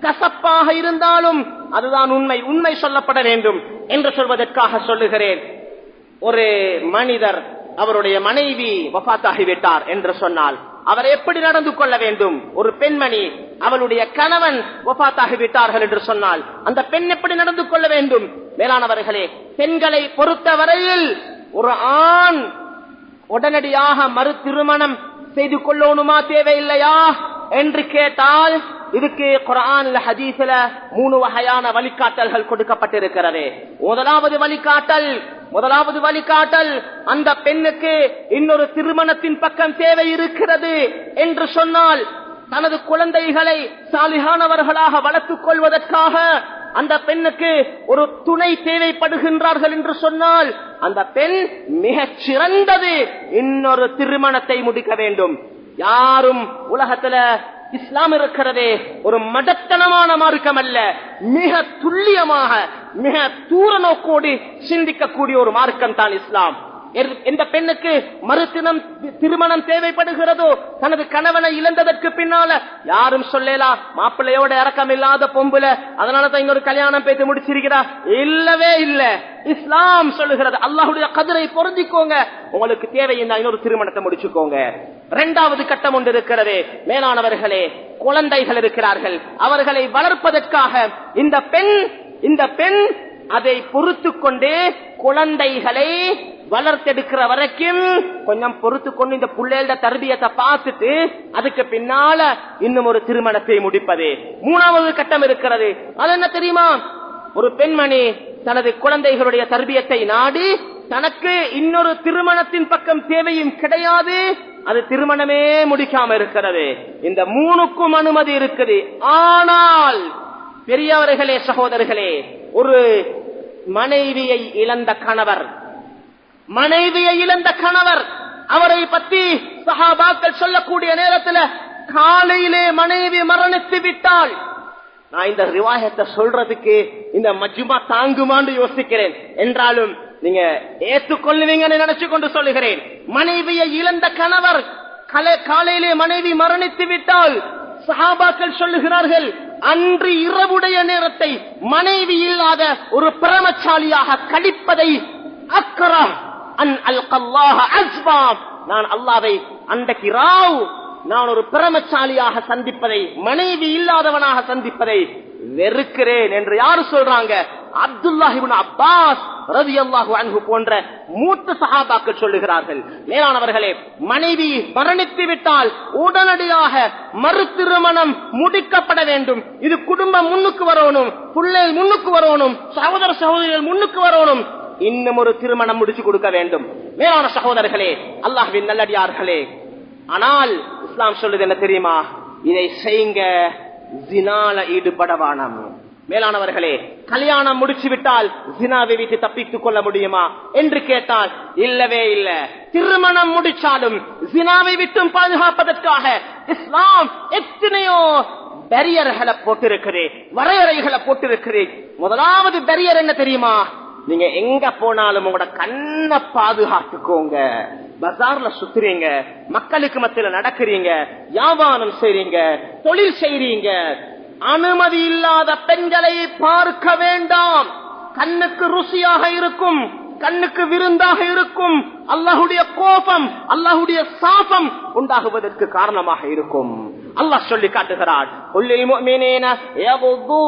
கசப்பாக இருந்தாலும் அதுதான் உண்மை. உண்மை சொல்லப்பட வேண்டும் என்று சொல்வதற்காக சொல்லுகிறேன். ஒரு மனிதர், அவருடைய மனைவி வஃபாத்தாகிவிட்டார் என்று சொன்னால் அவர் எப்படி நடந்து கொள்ள வேண்டும்? ஒரு பெண்மணி, அவளுடைய கணவன் வஃபாத்தாகிவிட்டார்கள் என்று சொன்னால் அந்த பெண் எப்படி நடந்து கொள்ள வேண்டும்? மேலானவர்களே, பெண்களை பொறுத்தவரையில் ஒரு ஆண் உடனடியாக மறு திருமணம் செய்து கொள்ளணுமா தேவையில்லையா என்று கேட்டால், இதுக்கு குர்ஆன்ல ஹதீஸ்ல 3 வகையான வழிகாட்டல்கள் கொடுக்கப்பட்டிருக்கிறது. முதலாவது வழிகாட்டல், அந்த பெண்ணுக்கு இன்னொரு திருமணத்தின் பக்கம் தேவை இருக்கிறது என்று சொன்னால், தனது குழந்தைகளை சாலிஹானவர்களாக வளர்த்துக் கொள்வதற்காக அந்த பெண்ணுக்கு ஒரு துணை தேவைப்படுகின்றார்கள் என்று சொன்னால், அந்த பெண் மிகச் சிறந்தது இன்னொரு திருமணத்தை முடிக்க வேண்டும். யாரும் உலகத்துல இஸ்லாம் இருக்கிறதே ஒரு மடத்தனமான மார்க்கம் அல்ல, மிக துல்லியமாக, மிக தூர நோக்கோடு சிந்திக்கக்கூடிய ஒரு மார்க்கம் தான் இஸ்லாம். எந்த பெண்ணுக்கு திருமணம் தேவைப்படுகிறதோ, தனது கணவனை இழந்ததற்கு பின்னால யாரும் சொல்லலாம் மாப்பிள்ளையோட இறக்கம் இல்லாத பொம்புல, அதனாலதான் இன்னொரு கல்யாணம் பேசி முடிச்சிருக்கிறா, இல்லவே இல்ல. இஸ்லாம் சொல்லுகிறது, அல்லாஹ்வுடைய கதிரை பொருந்திக்கோங்க, உங்களுக்கு தேவையில்லை இன்னொரு திருமணத்தை முடிச்சுக்கோங்க. 2வது கட்டம் ஒன்று இருக்கிறது. மேலானவர்களே, குழந்தைகள் இருக்கிறார்கள், அவர்களை வளர்ப்பதற்காக இந்த பெண் அதை பொறுத்து கொண்டு குழந்தைகளை வளர்த்தெடுக்கிற வரைக்கும் கொஞ்சம் பொறுத்து கொண்டு இந்த பிள்ளைகள தர்பியத்தை பார்த்துட்டு அதுக்கு பின்னால இன்னும் ஒரு திருமணத்தை முடிப்பது. மூணாவது கட்டம் இருக்கிறது. அது என்ன தெரியுமா? ஒரு பெண்மணி தனது குழந்தைகளுடைய தர்பியத்தை நாடி தனக்கு இன்னொரு திருமணத்தின் பக்கம் தேவையும் கிடையாது, அது திருமணமே முடிக்காம இருக்கிறது. இந்த மூணுக்கும் அனுமதி இருக்குது. ஆனால் பெரியவர்களே, சகோதரர்களே, ஒரு மனைவியை இழந்த கணவர் அவரை பற்றி சஹாபாக்கள் சொல்லக்கூடிய நேரத்தில் காலையிலே மனைவி மரணித்து விட்டால், நான் இந்த ரிவாயத்தை சொல்றதுக்கு இந்த மஜ்மா தாங்குமான்னு யோசிக்கிறேன். என்றாலும் நீங்க ஏற்றுக்கொள்ளுவீங்கன்னு நினைச்சு கொண்டு சொல்லுகிறேன். மனைவியை இழந்த கணவர் காலையிலே மனைவி மரணித்து விட்டால் சஹாபாக்கள் சொல்லுகிறார்கள், அன்று இரவுடைய நேரத்தை மனைவி இல்லாத ஒரு பிரமச்சாலியாக கழிப்பதை அக்ரஹ் அன் அல்கல்லாஹ அஸ்பாப், நான் அல்லாஹ்வை அன்றைக்கு ராவ் நான் ஒரு பிரமச்சாலியாக சந்திப்பதை, மனைவி இல்லாதவனாக சந்திப்பதை வெறுக்கிறேன் என்று யாரு சொல்றாங்க? அப்துல்லாஹ் இப்னு அப்பாஸ் ரலியல்லாஹு அன்ஹு போன்ற மூத்த சஹாபாக்கள் சொல்லுகிறார்கள். மேலானவர்களே, மனைவி மரணித்து விட்டால் உடனடியாக மறு திருமணம் முடிக்கப்பட வேண்டும். இது குடும்பம் முன்னுக்கு வரணும், பிள்ளைகள் முன்னுக்கு வரணும், சகோதர சகோதரிகள் முன்னுக்கு வரணும், இன்னும் ஒரு திருமணம் முடிச்சு கொடுக்க வேண்டும். மேலான சகோதரர்களே, அல்லாஹ்வின் நல்லடியார்களே, ஆனால் இஸ்லாம் சொல்லுது என்ன தெரியுமா? இதை செய்யுங்க, ஜினால ஈடுபடவானம். மேலானவர்களே, கல்யாணம் முடிச்சு விட்டால் ஜினாவை விட்டு தப்பித்துக் கொள்ள முடியுமா என்று கேட்டால் இல்லவே இல்ல. திருமணம் முடிச்சாலும் ஜினாவை விட்டும் பாதுகாப்பதற்காக இஸ்லாம் எத்தனையோ பேரியர்களை போட்டிருக்கிறேன், வரையறைகளை போட்டிருக்கிறேன். முதலாவது பேரியர் என்ன தெரியுமா? நீங்க எங்க போனாலும் உங்களோட கண்ணை பாதுகாத்துக்கோங்க. பஜார்ல சுத்துறீங்க, மக்களுக்கு மத்தியில நடக்கிறீங்க, வியாபாரம் செய்றீங்க, தொழில் செய்றீங்க, அனுமதி இல்லாத பெண்களை பார்க்க வேண்டாம். கண்ணுக்கு ருசியாக இருக்கும், கண்ணுக்கு விருந்தாக இருக்கும், அல்லாஹ்வுடைய கோபம், அல்லாஹ்வுடைய சாபம் உண்டாகுவதற்கு காரணமாக இருக்கும். அல்லாஹ் சொல்லி காட்டுகிறார், குல்லில் முஃமினீன யகுது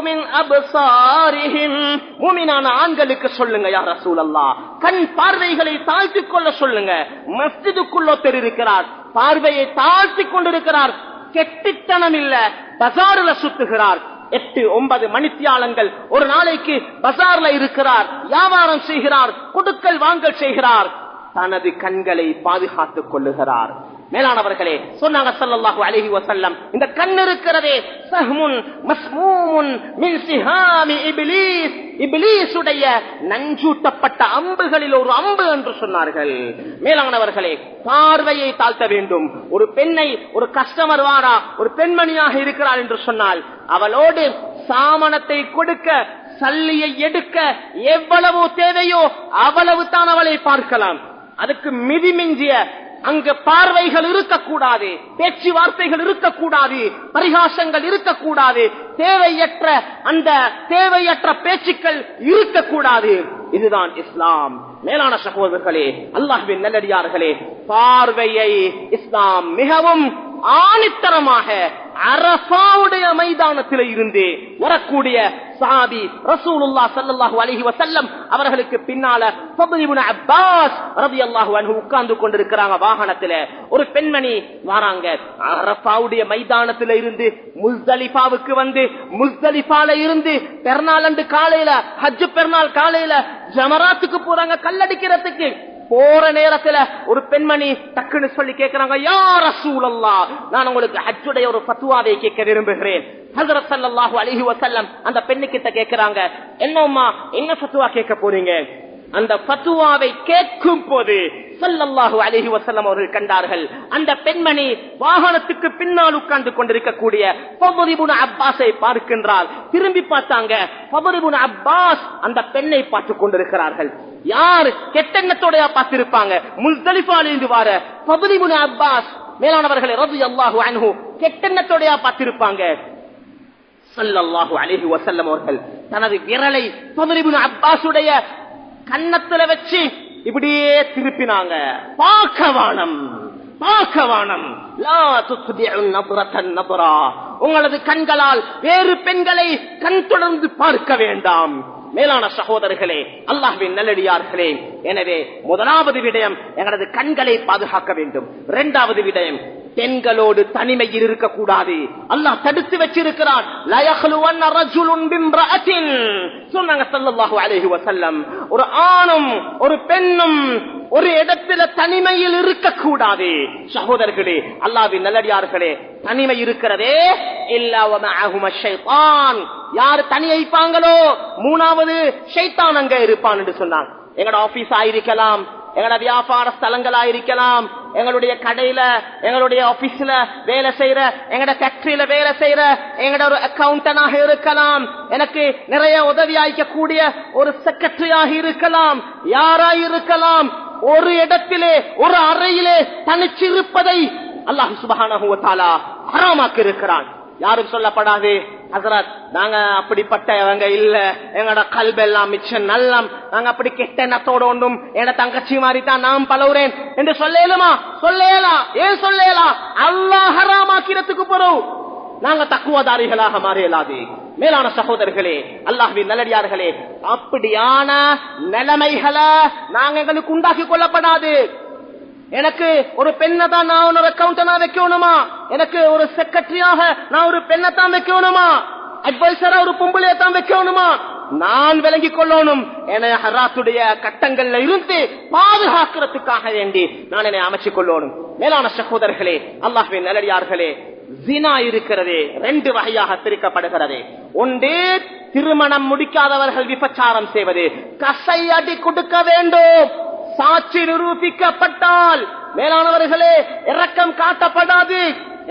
மின் அப்சாரிஹிம், முஃமினான ஆண்களுக்கு சொல்லுங்க யா ரசூலல்லாஹ், கண் பார்வைகளை தாழ்த்திக் கொள்ள சொல்லுங்க. மஸ்ஜிதுக்குள்ள ஒருத்தர் இருக்கிறார், பார்வையை தாழ்த்திக் கொண்டிருக்கிறார், கெட்டித்தனம் இல்ல, பஜார்ல சுத்துகிறார். 8-9 மணித்தியாலங்கள் ஒரு நாளைக்கு பஜார்ல இருக்கிறார், வியாபாரம் செய்கிறார், கொடுக்கல் வாங்கல் செய்கிறார், தனது கண்களை பாதுகாத்துக் கொள்ளுகிறார். மேலானவர்களே, சொன்னாங்க ஸல்லல்லாஹு அலைஹி வஸல்லம், இந்த கண் இருக்கிறதே சஹ்முன் மஸ்மூமுன் மின் சிஹாமி இப்லீஸ், இப்லீசுடைய நஞ்சூட்டப்பட்ட அம்புகளில் ஒரு அம்பு என்று சொன்னார்கள். மேலானவர்களே, பார்வையை தாழ்த்த வேண்டும். ஒரு பெண்ணை, ஒரு கஸ்டமர் வாரா, ஒரு பெண்மணியாக இருக்கிறார் என்று சொன்னால் அவளோடு சாமனத்தை கொடுக்க, சல்லியை எடுக்க எவ்வளவு தேவையோ அவ்வளவு தான் அவளை பார்க்கலாம். அதுக்கு மிதிமிஞ்சிய அங்கு பார்வைகள் இருக்கக்கூடாது, பேச்சுவார்த்தைகள் இருக்கக்கூடாது, பரிகாசங்கள் இருக்கக்கூடாது, தேவையற்ற பேச்சுக்கள் இருக்கக்கூடாது. இதுதான் இஸ்லாம். மேலான சகோதரர்களே, அல்லாஹ்வின் நல்லடியார்களே, பார்வையை இஸ்லாம் மிகவும் ஆணித்தரமாக அரஃபாவுடைய மைதானத்தில் இருந்து வரக்கூடிய சஹாபி ரசூலுல்லாஹ் ஸல்லல்லாஹு அலைஹி வஸல்லம் அவர்களுக்கு பின்னால ஃபத்ல் இப்னு அப்பாஸ் ரலியல்லாஹு அன்ஹு உட்கார்ந்து கொண்டிருக்கிறாங்க வாகனத்துல. ஒரு பெண்மணி வராங்க, அரஃபாவுடைய மைதானத்துல இருந்து முஸ்தலிஃபாவுக்கு வந்து, முஸ்தலிஃபால இருந்து பெருநாள் அன்று காலையில, ஹஜ் பெருநாள் காலையில ஜமராத்துக்கு போறாங்க கல்லடிக்கிறதுக்கு. போற நேரத்துல ஒரு பெண்மணி டக்குன்னு சொல்லி கேட்கிறாங்க, யா ரசூலல்லாஹ், நான் உங்களுக்கு ஹஜ்ஜுடைய ஒரு ஃபத்வாவை கேட்க விரும்புகிறேன். ஹஜ்ரத் ஸல்லல்லாஹு அலைஹி வஸல்லம் அந்த பெண்ணு கிட்ட கேட்கிறாங்க, என்னம்மா, என்ன ஃபத்வா கேட்க போறீங்க? அந்த ஃபத்வாவை கேட்கும் போது ஸல்லல்லாஹு அலைஹி வஸல்லம் அவர்கள் கண்டார்கள், அந்த பெண்மணி வாகனத்துக்கு பின்னால் உட்கார்ந்து கொண்டிருக்கக்கூடிய ஃபத்ல் இப்னு அப்பாஸை பார்க்கின்றார். திரும்பி பார்த்தாங்க, ஃபத்ல் இப்னு அப்பாஸ் அந்த பெண்ணை பார்த்துக் கொண்டிருக்கிறார்கள். யார் கெட்டெண்ணத்தோட பார்த்திருப்பாங்க? முஸ்தலிஃபால இருந்து வர ஃபத்ல் இப்னு அப்பாஸ் மேலானவர்களே ரலியல்லாஹு அன்ஹு கெட்டெண்ணத்தோட பார்த்திருப்பாங்க. ஸல்லல்லாஹு அலைஹி வஸல்லம் அவர்கள் தனது விரலை ஃபத்ல் இப்னு அப்பாஸுடைய கன்னத்துல வச்சு இப்படியே திருப்பினாங்க. பாக்கவானம், பாக்கவானம், லா துத்பிஉ நத்ரத்தன் நத்ரா, உங்களது கண்களால் வேறு பெண்களை கண் தொடர்ந்து பார்க்க வேண்டாம். மேலான சகோதரர்களே, அல்லாஹ்வின் நல்லடியார்களே, எனவே முதலாவது விடயம் எங்களது கண்களை பாதுகாக்க வேண்டும். இரண்டாவது விடயம் பெண்களோடு தனிமையில் இருக்கக்கூடாது. அல்லாஹ் தடுத்து வச்சிருக்கிறான். லா யஹ்லுவன்ன ரஜுலுன் பிம்ரஅத்தின் சொன்னாங்க ஸல்லல்லாஹு அலைஹி வஸல்லம், ஒரு ஆணும் ஒரு பெண்ணும் ஒரு இடத்துல தனிமையில் இருக்கக்கூடாது. சகோதரர்களே, அல்லாஹ்வின் நல்லடியார்களே, தனிமை இருக்கிறதே இல்லா வ மஅஹும ஷைத்தான். யார் தனியைப்பாங்களோ மூணாவது ஷைத்தான் அங்க இருப்பான் என்று சொன்னாங்க. எங்கட ஆபீஸ் ஆயிருக்கலாம், எங்களோட வியாபார ஸ்தலங்களா இருக்கலாம், எங்களுடைய கடையில, எங்களுடைய ஆபீஸ்ல வேலை செய்யற, எங்கட ஃபேக்டரியில வேலை செய்யற எங்கட ஒரு அக்கவுண்டனாக இருக்கலாம், எனக்கு நிறைய உதவி அளிக்கக்கூடிய ஒரு செக்ரட்டரியாக இருக்கலாம், யாராய் இருக்கலாம். ஒரு இடத்திலே ஒரு அறையிலே தனிச்சிருப்பதை அல்லாஹ் சுப்ஹானஹு வ தஆலா ஹராமாக்கி இருக்கிறான். யாரும் சொல்லப்படாது, ஹஸரத் நாங்க அப்படிப்பட்டவங்க இல்ல, எங்கட கல்பெல்லாம் மிச்சம் நல்லம், நாங்க அப்படி கெட்ட எண்ணத்தோட ஒன்றும் என தங்கச்சி மாதிரி தான் நான் பழகுறேன் என்று சொல்லலுமா? சொல்லலாம். ஏன் சொல்லலாம்? அல்லாஹ் ஹராமாக்கிறதுக்கு போறோம். நாங்க தக்குவதாரிகளாக மாறியலாது. மேலான சகோதரர்களே, அல்லாஹ்வின் நல்லடியார்களே, அப்படியான நிலைமைகளை நாங்க எங்களுக்கு உண்டாக்கி கொள்ளப்படாது. எனக்கு ஒரு பெண்ணை தான் நான் ஒரு அக்கவுண்டனா வைக்கணுமா? எனக்கு ஒரு செக்ரட்டரியாக நான் ஒரு பெண்ணை தான் வைக்கணுமா? அட்வைசரா ஒரு பொம்பளையை தான் வைக்கணுமா? நான் விளங்கிக் கொள்ளணும். என ஹராத்துடைய கட்டங்கள்ல இருந்து பாதுகாக்கிறதுக்காக வேண்டி நான் என்னை அமைச்சுக் கொள்ளணும். மேலான சகோதரர்களே, அல்லாஹ்வின் நல்லடியார்களே, ஜினா இருக்கிறதே ரெண்டு வகையாக பிரிக்கப்படுகிறது. ஒன்று திருமணம் முடிக்காதவர்கள் விபச்சாரம் செய்வது, கசையடி கொடுக்க வேண்டும். சாட்சி நிரூபிக்கப்பட்டால் மேலானவர்களே இரக்கம் காட்டப்படாது.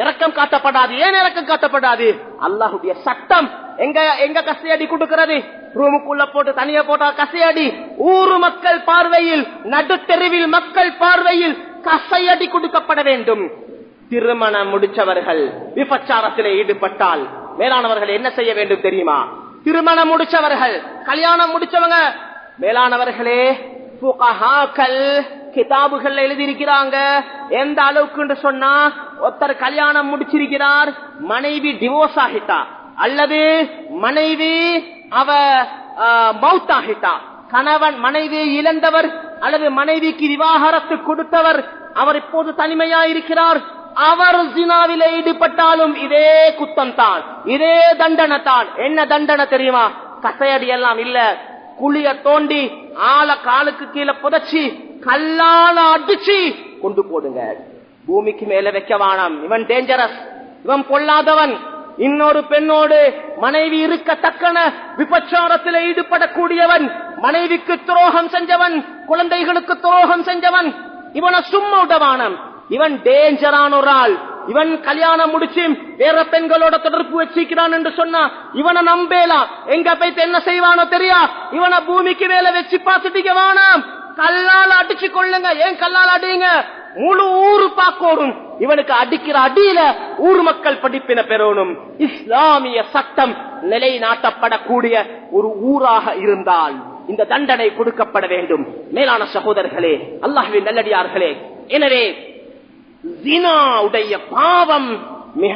இரக்கம் காட்டப்படாது. ஏன் இரக்கம் காட்டப்படாது? அல்லாஹ்வுடைய சட்டம். எங்க கசையடி கொடுக்கிறது? ரூமுக்குள்ள போட்டு தனியா போட்டா கசையடி. ஊரு மக்கள் பார்வையில், நடு தெருவில் மக்கள் பார்வையில் கசையடி கொடுக்கப்பட வேண்டும். திருமணம் முடிச்சவர்கள் விபச்சாரத்திலே ஈடுபட்டால் மேலானவர்கள் என்ன செய்ய வேண்டும் தெரியுமா? திருமணம் முடிச்சவர்கள், கல்யாணம் முடிச்சவங்க, மேலானவர்களே, புகஹாக்கள் கிதாபுகள் எழுதியிருக்கிறாங்க. எந்த அளவுக்கு சொன்னா, ஒருத்தர் கல்யாணம் முடிச்சிருக்கிறார், மனைவி டிவோர்ஸ் ஆகிட்டா அல்லது மனைவி அவ மவுத் ஆகிட்டா, கணவன் மனைவி இழந்தவர் அல்லது மனைவிக்கு விவாகரத்து கொடுத்தவர், அவர் இப்போது தனிமையா இருக்கிறார். அவர் ஜினாவிலே ஈடுபட்டாலும் இதே குத்தம் தான், இதே தண்டனை தான். என்ன தண்டனை தெரியுமா? கசையடி எல்லாம் இல்ல, குழிய தோண்டி ஆள காலுக்கு கீழே புதைச்சி கல்லால அடிச்சு கொண்டு போடுங்க. பூமிக்கு மேல வைக்க வேணாம். இவன் டேஞ்சரஸ், இவன் பொல்லாதவன். இன்னொரு பெண்ணோடு மனைவி இருக்கத்தக்கன விபச்சாரத்தில் ஈடுபடக்கூடியவன், மனைவிக்கு துரோகம் செஞ்சவன், குழந்தைகளுக்கு துரோகம் செஞ்சவன், இவனை சும்மா விடவானம். இவன் டேஞ்சரான ஒரு ஆள். இவன் கல்யாணம் முடிச்சு வேற பெண்களோட தொடர்பு வச்சிருக்கிறான் என்று சொன்னா இவனை நம்பலாம். எங்க போய் என்ன செய்வானோ தெரியா? இவனை பூமிக்கு மேல வச்சு பார்த்துட்டீங்க வேணாம், கல்லால அடிச்சு கொள்ளுங்க. ஏன் கல்லால் அடிங்க? முழு ஊரு பார்க்கணும். இவனுக்கு அடிக்கிற அடியில ஊர் மக்கள் படிப்பின பெறணும். இஸ்லாமிய சட்டம் நிலைநாட்டப்படக்கூடிய ஒரு ஊராக இருந்தால் இந்த தண்டனை கொடுக்கப்பட வேண்டும். மேலான சகோதரர்களே, அல்லாஹ்வின் நல்லடியார்களே, எனவே ஜினாவுடைய பாவம் மிக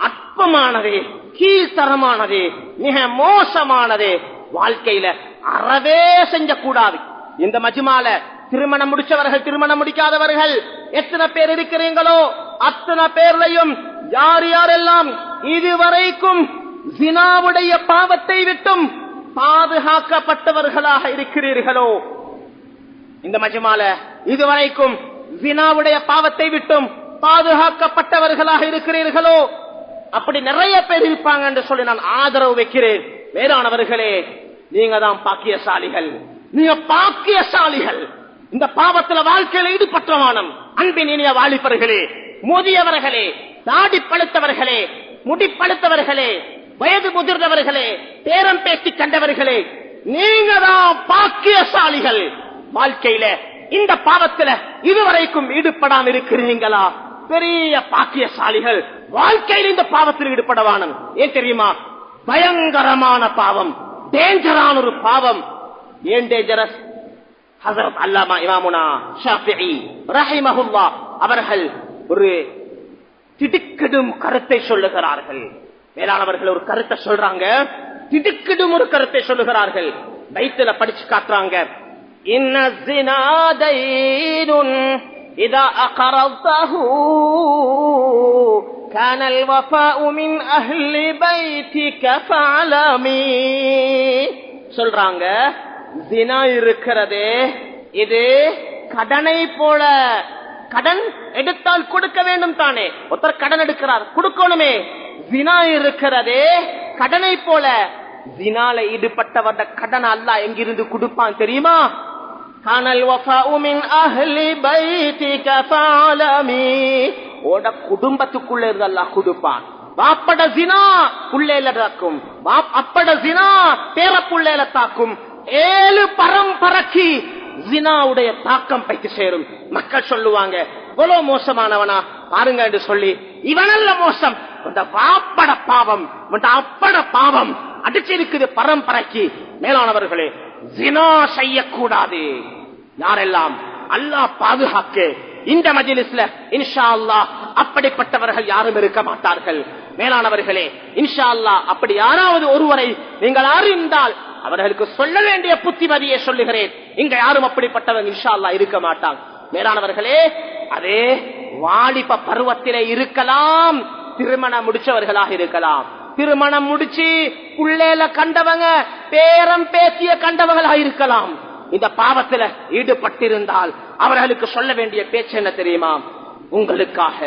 அற்பமானது, கீழ்த்தரமானது, மிக மோசமானது. வாழ்க்கையில அறவே செஞ்சக்கூடாது. இந்த மஜ்மால திருமணம் முடிச்சவர்கள், திருமணம் முடிக்காதவர்கள் எத்தனை பேர் இருக்கிறீங்களோ அத்தனை பேர்லையும் யார் யாரெல்லாம் இதுவரைக்கும் ஜினாவுடைய பாவத்தை விட்டும் பாதுகாக்கப்பட்டவர்களாக இருக்கிறீர்களோ, இந்த மஜ்மால இதுவரைக்கும் ஜினாவுடைய பாவத்தை விட்டும் பாதுகாக்கப்பட்டவர்களாக இருக்கிறீர்களோ, அப்படி நிறைய பேர் இருப்பாங்க என்று சொல்லி நான் ஆதரவு வைக்கிறேன். வேறானவர்களே, நீங்க தான் பாக்கியசாலிகள், நீங்க பாக்கியசாலிகள். இந்த பாவத்துல வாழ்க்கையில ஈடுபட்டவானம். அன்பின் இனிய வாலிபர்களே, முதியவர்களே, தாடி பழுத்தவர்களே, முடிப்படுத்தவர்களே, வயது முதிர்ந்தவர்களே, பேரம் பேசி கண்டவர்களே, நீங்க தான் பாக்கியசாலிகள். வாழ்க்கையில இந்த பாவத்துல இதுவரைக்கும் ஈடுபடாம இருக்கிறீங்களா? பெரிய பாக்கியசாலிகள். வாழ்க்கையில் இந்த பாவத்தில் ஈடுபடவானம். ஏன் தெரியுமா? பயங்கரமான பாவம், டேஞ்சரான ஒரு பாவம். ஏன் டேஞ்சரஸ்? ஹஸரத் அல்லாமா இமாமுனா ஷாஃபிஈ ரஹிமஹுல்லாஹ் அவர்கள் ஒரு திடுக்கிடும் கருத்தை சொல்லுகிறார்கள். மேலானவர்கள் ஒரு கருத்தை சொல்றாங்க, திடுக்கிடும் ஒரு கருத்தை சொல்லுகிறார்கள். பைத்துல படிச்சு காட்டுறாங்க. இன்ன ஸினா தைனுன் இதா அகரதஹு كان الوفاء من اهل بيتك فعلمي. சொல்றாங்க ஜினா இருக்கிறதே இது கடனை போல. கடன் எடுத்தால் கொடுக்க வேண்டும் தானே, ஒருத்தர் கடன் எடுக்கிறார் கொடுக்கணுமே. ஜினா இருக்கிறதே கடனை போல. ஜினால ஈடுபட்டவட கடன் அல்லாஹ் எங்கிருந்து கொடுப்பான் தெரியுமா? கானல் வஃபாஉ மின் அஹ்லி பைதிக ஃபஅலமி. ஓட குடும்பத்துக்குள்ள இருந்து அல்லாஹ் கொடுப்பான். வாப்பட ஜினா புள்ளையில தாக்கும், அப்பட ஜினா பேர புள்ளையில தாக்கும். 7 பரம்பரைக்கு ஜினாவுடைய தாக்கம் பைத்து சேரும். மக்கள் சொல்லுவாங்க இவ்வளவு மோசமானவனா பாருங்க என்று சொல்லி, இவனல்ல மோசம், வாப்பட பாவம் அப்பட பாவம் அடிச்சிருக்குது பரம்பரைக்கு. மேலானவர்களே, ஜினா செய்யக்கூடாது. யாரெல்லாம் அல்லாஹ் பாதுகாக்க இந்த மஜ்லிஸ்ல இன்ஷா அல்லாஹ் அப்படிப்பட்டவர்கள் யாரும் இருக்க மாட்டார்கள். மேலானவர்களே, இன்ஷா அல்லாஹ் அப்படி யாராவது ஒருவரை நீங்கள் அறிந்தால் அவர்களுக்கு சொல்ல வேண்டிய புத்திமதியை சொல்லுகிறேன். இங்க யாரும் அப்படிப்பட்டவங்க இன்ஷா அல்லாஹ் இருக்க மாட்டாங்க. மேலானவர்களே, அதே வாலிப பருவத்திலே இருக்கலாம், திருமணம் முடிச்சவர்களாக இருக்கலாம். திருமணம் முடிச்சு புள்ளையில கண்டவங்க பேரம் பேசிய கண்டவங்களாக இருக்கலாம். இந்த பாவத்துல ஈடுபட்டிருந்தால் அவர்களுக்கு சொல்ல வேண்டிய பேச்சு என்ன தெரியுமா? உங்களுக்காக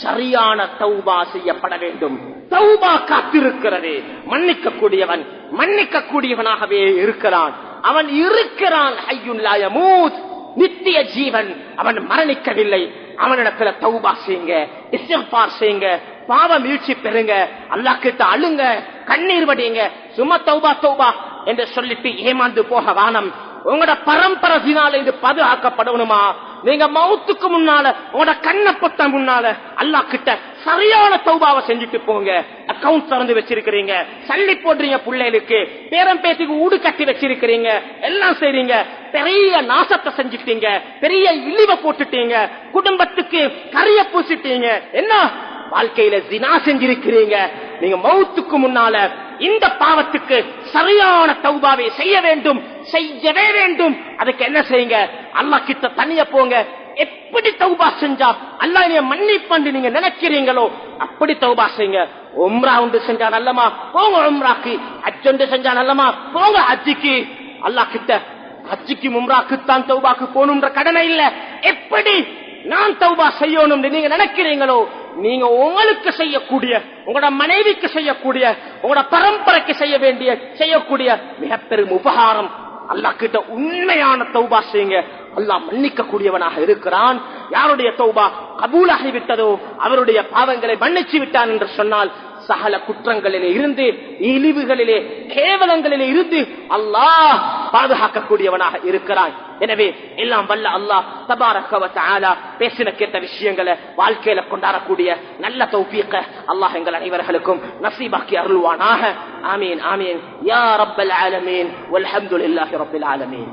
சரியான தௌபா செய்யப்பட வேண்டும். தௌபா காத்திருக்கிறது. மன்னிக்க கூடியவன் மன்னிக்க கூடியவனாகவே இருக்கிறான். அவன் இருக்கிறான். ஹய்யுன் லா யமூத், நித்திய ஜீவன். அவன் மரணிக்கவில்லை. அவனிடத்துல தௌபா செய்யுங்க, இஸ்திக்பார் செய்யுங்க, பாவ மீழ்ச்சி பெறுங்க, அல்லாஹ் கிட்ட அழுங்க, கண்ணீர் வடிங்க. சும்மா தௌபா தௌபா என்று சொல்லிட்டு ஏமாந்து போக வானம். உங்களோட பரம்பரை ஜினால இது பாதுகாக்கப்படணுமா? நீங்க மௌத்துக்கு முன்னால உங்களோட கண்ணப்பட்ட முன்னால அல்லாஹ் கிட்ட சரியான தௌபாவை செஞ்சுட்டு போங்க. அக்கவுண்ட் திறந்து வச்சிருக்கிறீங்க, சல்லி போடுறீங்க, பிள்ளைகளுக்கு பேரம் பேத்திக்கு ஊடு கட்டி வச்சிருக்கிறீங்க, எல்லாம் செய்றீங்க, பெரிய நாசத்தை செஞ்சுட்டீங்க, பெரிய இழிவை போட்டுட்டீங்க, குடும்பத்துக்கு கரிய பூசிட்டீங்க. என்ன வாழ்க்கையில ஜினா செஞ்சிருக்கிறீங்க. நீங்க மௌத்துக்கு முன்னால இந்த பாவத்துக்கு சரியான தௌபாவை செய்ய வேண்டும், செய்யவே வேண்டும். அதுக்கு என்ன செய்யுங்க? அல்லாஹ் கிட்ட தனியா போங்க. எப்படி தௌபா செஞ்சா அல்லாஹ் என்னைய மன்னிப்பான்னு நீங்க நினைக்கிறீங்களோ அப்படி தௌபா செய்யுங்க. உம்ரா உண்டு செஞ்சா நல்லமா போங்க உம்ராக்கு, ஹஜ் உண்டு செஞ்சா நல்லமா போங்க ஹஜ்ஜுக்கு. அல்லாஹ் கிட்ட ஹஜ்ஜுக்கு உம்ராக்குத்தான் தௌபாக்கு போகணும்ன்ற கடமை இல்ல. எப்படி நான் தௌபா செய்யணும் நீங்க நினைக்கிறீங்களோ, நீங்க உங்களுக்கு செய்யக்கூடிய, உங்களோட மனைவிக்கு செய்யக்கூடிய, உங்களோட பரம்பரைக்கு செய்யக்கூடிய மிகப்பெரும் உபகாரம். அல்லாஹ் கிட்ட உண்மையான தௌபா செய்யுங்க. அல்லாஹ் மன்னிக்க கூடியவனாக இருக்கிறான். யாருடைய தௌபா கபூலாகிவிட்டதோ அவருடைய பாவங்களை மன்னிச்சு விட்டான் என்று சொன்னால் சகல குற்றங்களிலே இருந்து, இழிவுகளிலே, கேவலங்களிலே இருந்து அல்லாஹ் பாதுகாக்கக்கூடியவனாக இருக்கிறான். எனவே எல்லாம் வல்ல அல்லாஹ் தபாரக வ தஆலா பேசின கேட்ட விஷயங்களை வாழ்க்கையில கொண்டாடக்கூடிய நல்ல தௌஃபீக அல்லாஹ் எங்கள் அனைவர்களுக்கும் நசீபாக்கி அருள்வானாக. ஆமீன் ஆமீன் யா ரப்பல் ஆலமீன் வல்ஹம்துலில்லாஹி ரப்பில் ஆலமீன்.